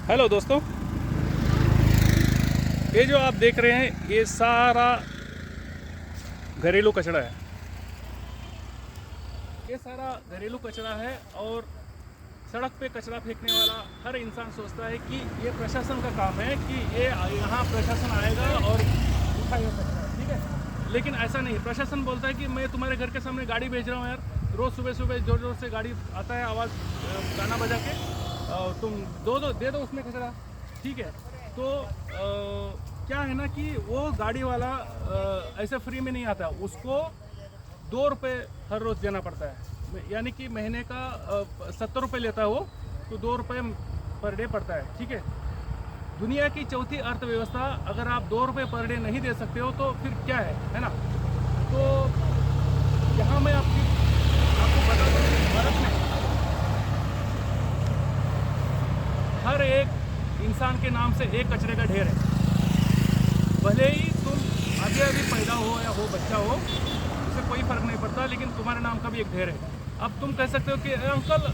Hello दोस्तों, ये जो आप देख रहे हैं ये सारा घरेलू कचरा है। ये सारा घरेलू कचरा है और सड़क पे कचरा फेंकने वाला हर इंसान सोचता है कि ये प्रशासन का काम है कि ये यहाँ प्रशासन आएगा और उठाएगा कचरा, ठीक है। लेकिन ऐसा नहीं, प्रशासन बोलता है कि मैं तुम्हारे घर के सामने गाड़ी भेज रहा हूँ यार, रोज़ सुबह सुबह जोर जोर से गाड़ी आता है, आवाज़ गाना बजा के तुम दे दो उसमें कचरा, ठीक है। तो क्या है ना कि वो गाड़ी वाला ऐसे फ्री में नहीं आता, उसको 2 रुपये हर रोज़ देना पड़ता है, यानी कि महीने का 70 रुपये लेता है वो, तो 2 रुपये पर डे पड़ता है, ठीक है। दुनिया की चौथी अर्थव्यवस्था अगर आप 2 रुपये पर डे नहीं दे सकते हो तो फिर क्या है ना। तो यहाँ मैं आपको बता दूँ कि भारत में हर एक इंसान के नाम से एक कचरे का ढेर है। भले ही तुम अभी पैदा हो या हो बच्चा हो, उससे कोई फर्क नहीं पड़ता, लेकिन तुम्हारे नाम का भी एक ढेर है। अब तुम कह सकते हो कि अंकल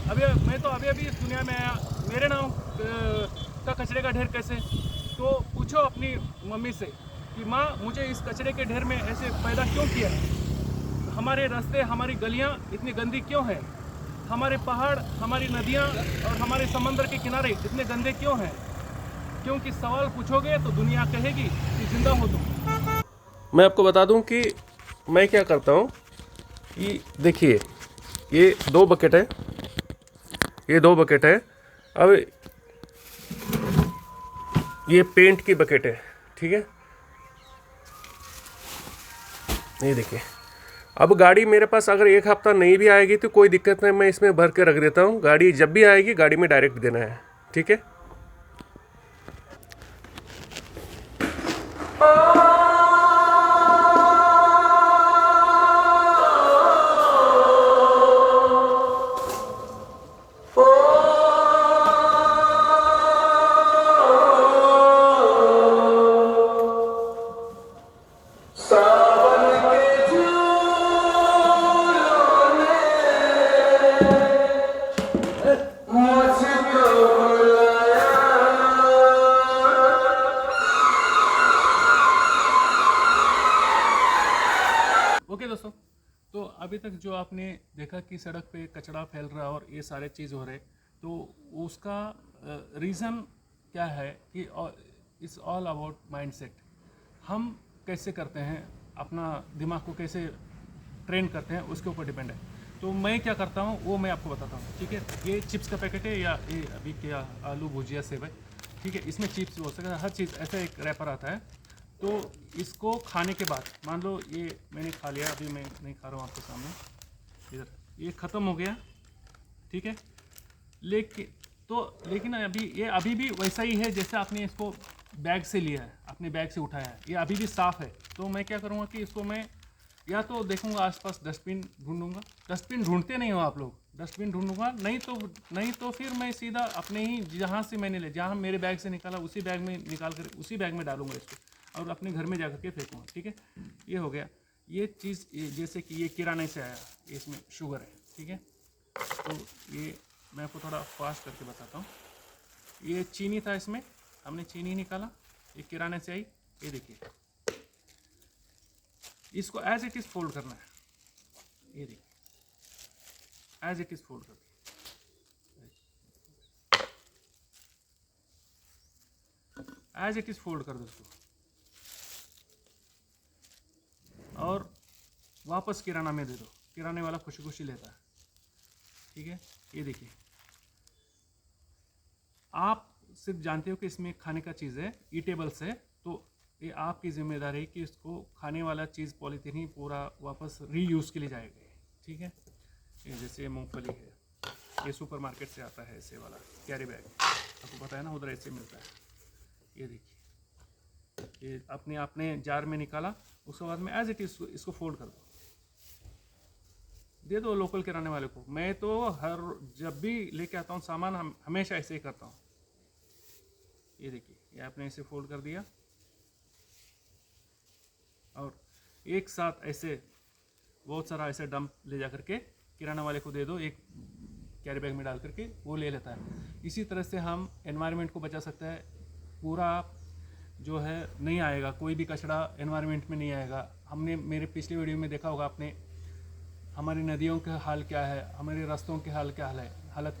मैं तो अभी इस दुनिया में आया, मेरे नाम का कचरे का ढेर कैसे। तो पूछो अपनी मम्मी से कि माँ मुझे इस कचरे के ढेर में ऐसे पैदा क्यों किया है, हमारे रास्ते हमारी गलियाँ इतनी गंदी क्यों हैं, हमारे पहाड़ हमारी नदियाँ और हमारे समंदर के किनारे इतने गंदे क्यों हैं। क्योंकि सवाल पूछोगे तो दुनिया कहेगी कि जिंदा हो तुम। मैं आपको बता दूं कि मैं क्या करता हूं कि देखिए, ये 2 बकेट है, ये 2 बकेट है। अब ये पेंट की बकेट है, ठीक है। ये देखिए, अब गाड़ी मेरे पास अगर 1 हफ्ता नहीं भी आएगी तो कोई दिक्कत नहीं, मैं इसमें भर के रख देता हूँ। गाड़ी जब भी आएगी गाड़ी में डायरेक्ट देना है, ठीक है। ओके दोस्तों, तो अभी तक जो आपने देखा कि सड़क पे कचरा फैल रहा और ये सारे चीज़ हो रहे, तो उसका रीज़न क्या है कि इट्स ऑल अबाउट माइंडसेट। हम कैसे करते हैं, अपना दिमाग को कैसे ट्रेन करते हैं, उसके ऊपर डिपेंड है। तो मैं क्या करता हूँ वो मैं आपको बताता हूँ, ठीक है। ये चिप्स का पैकेट है या ये अभी क्या आलू भुजिया सेव है, ठीक है। इसमें चिप्स हो सकता है, हर चीज़ ऐसा एक रैपर आता है। तो इसको खाने के बाद, मान लो ये मैंने खा लिया, अभी मैं नहीं खा रहा हूँ आपके सामने, इधर ये ख़त्म हो गया, ठीक है। लेकिन अभी भी वैसा ही है जैसे आपने इसको बैग से लिया है, अपने बैग से उठाया है, ये अभी भी साफ़ है। तो मैं क्या करूँगा कि इसको मैं या तो देखूंगा आसपास डस्टबिन ढूंढूंगा, डस्टबिन ढूंढते नहीं हो आप लोग, डस्टबिन ढूंढूंगा, नहीं तो फिर मैं सीधा अपने ही जहाँ से मैंने ले, जहाँ मेरे बैग से निकाला उसी बैग में निकाल कर उसी बैग में डालूंगा इसको और अपने घर में जा के फेंकूँगा, ठीक है। ये हो गया। ये चीज़ जैसे कि ये किराने से आया, इसमें शुगर है, ठीक है। तो ये मैं आपको थोड़ा फास्ट करके बताता हूँ। ये चीनी था, इसमें हमने चीनी निकाला, ये किराने से आई। ये देखिए, इसको एज इट इज़ फोल्ड करना है, ये देखिए एज इट इज़ फोल्ड कर दिया, एज इट इज़ फोल्ड कर दो इसको और वापस किराना में दे दो। किराने वाला खुशी खुशी लेता है, ठीक है। ये देखिए, आप सिर्फ जानते हो कि इसमें खाने का चीज़ है, ईटेबल्स है, तो ये आपकी जिम्मेदारी है कि इसको खाने वाला चीज़ पॉलीथीन ही पूरा वापस रीयूज़ के लिए जाएगा, ठीक है। ये जैसे मूंगफली है, ये सुपरमार्केट से आता है, ऐसे वाला कैरी बैग, आपको पता है ना, उधर ऐसे मिलता है। ये देखिए, ये अपने जार में निकाला, उसके बाद में एज इट इज़ इसको फोल्ड कर दो, दे दो लोकल किराने वाले को। मैं तो जब भी लेके आता हूँ सामान, हमेशा ऐसे ही करता हूँ। ये देखिए, ये आपने ऐसे फोल्ड कर दिया और एक साथ ऐसे बहुत सारा ऐसे डंप ले जा करके किराना वाले को दे दो। एक कैरी बैग में डाल करके वो ले लेता है। इसी तरह से हम एनवायरनमेंट को बचा सकते हैं। पूरा जो है नहीं आएगा, कोई भी कचरा एनवायरनमेंट में नहीं आएगा। हमने मेरे पिछले वीडियो में देखा होगा आपने, हमारी नदियों का हाल क्या है, हमारे रास्तों के हालत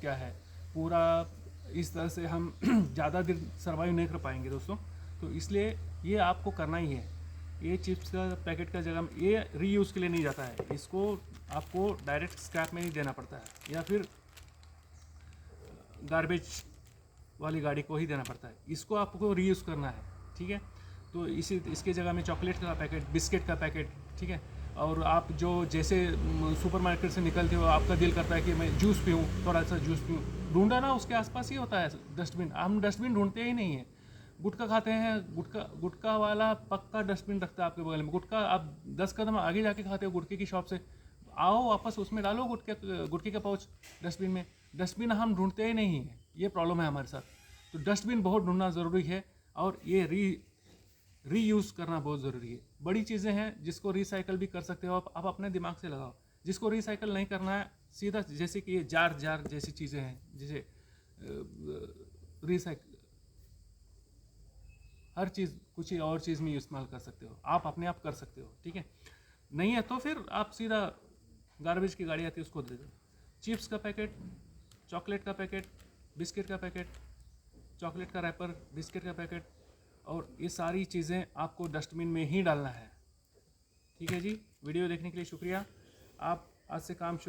क्या है। पूरा इस तरह से हम ज़्यादा दिन सर्वाइव नहीं कर पाएंगे दोस्तों। तो इसलिए ये आपको करना ही है। ये चिप्स का पैकेट का जगह ये रीयूज़ के लिए नहीं जाता है, इसको आपको डायरेक्ट स्क्रैप में ही देना पड़ता है या फिर गार्बेज वाली गाड़ी को ही देना पड़ता है। इसको आपको रीयूज़ करना है, ठीक है। तो इसके जगह में चॉकलेट का पैकेट, बिस्किट का पैकेट, ठीक है। और आप जो जैसे सुपरमार्केट से निकलते हो, आपका दिल करता है कि मैं जूस पीऊँ, थोड़ा सा जूस पीऊँ, ढूंढा ना उसके आसपास ही होता है डस्टबिन। हम डस्टबिन ढूंढते ही नहीं है। गुटखा खाते हैं, गुटखा वाला पक्का डस्टबिन रखता है आपके बगल में। गुटखा आप 10 कदम आगे जाके खाते हो गुटखे की शॉप से, आओ वापस उसमें डालो गुटखे का पाउच डस्टबिन में। डस्टबिन हम ढूंढते ही नहीं है, ये प्रॉब्लम है हमारे साथ। तो डस्टबिन बहुत ढूंढना ज़रूरी है और ये रीयूज़ करना बहुत ज़रूरी है। बड़ी चीज़ें हैं जिसको रिसाइकल भी कर सकते हो आप अपने दिमाग से लगाओ। जिसको रिसाइकल नहीं करना है, सीधा जैसे कि ये जार जैसी चीज़ें हैं, जैसे रिसाइकल हर चीज़ कुछ और चीज़ में इस्तेमाल कर सकते हो, आप अपने आप कर सकते हो, ठीक है। नहीं है तो फिर आप सीधा गार्बेज की गाड़ी आती है उसको दे दो। चिप्स का पैकेट, चॉकलेट का पैकेट, बिस्किट का पैकेट, चॉकलेट का रैपर, बिस्किट का पैकेट, और ये सारी चीज़ें आपको डस्टबिन में ही डालना है, ठीक है जी। वीडियो देखने के लिए शुक्रिया। आप आज से काम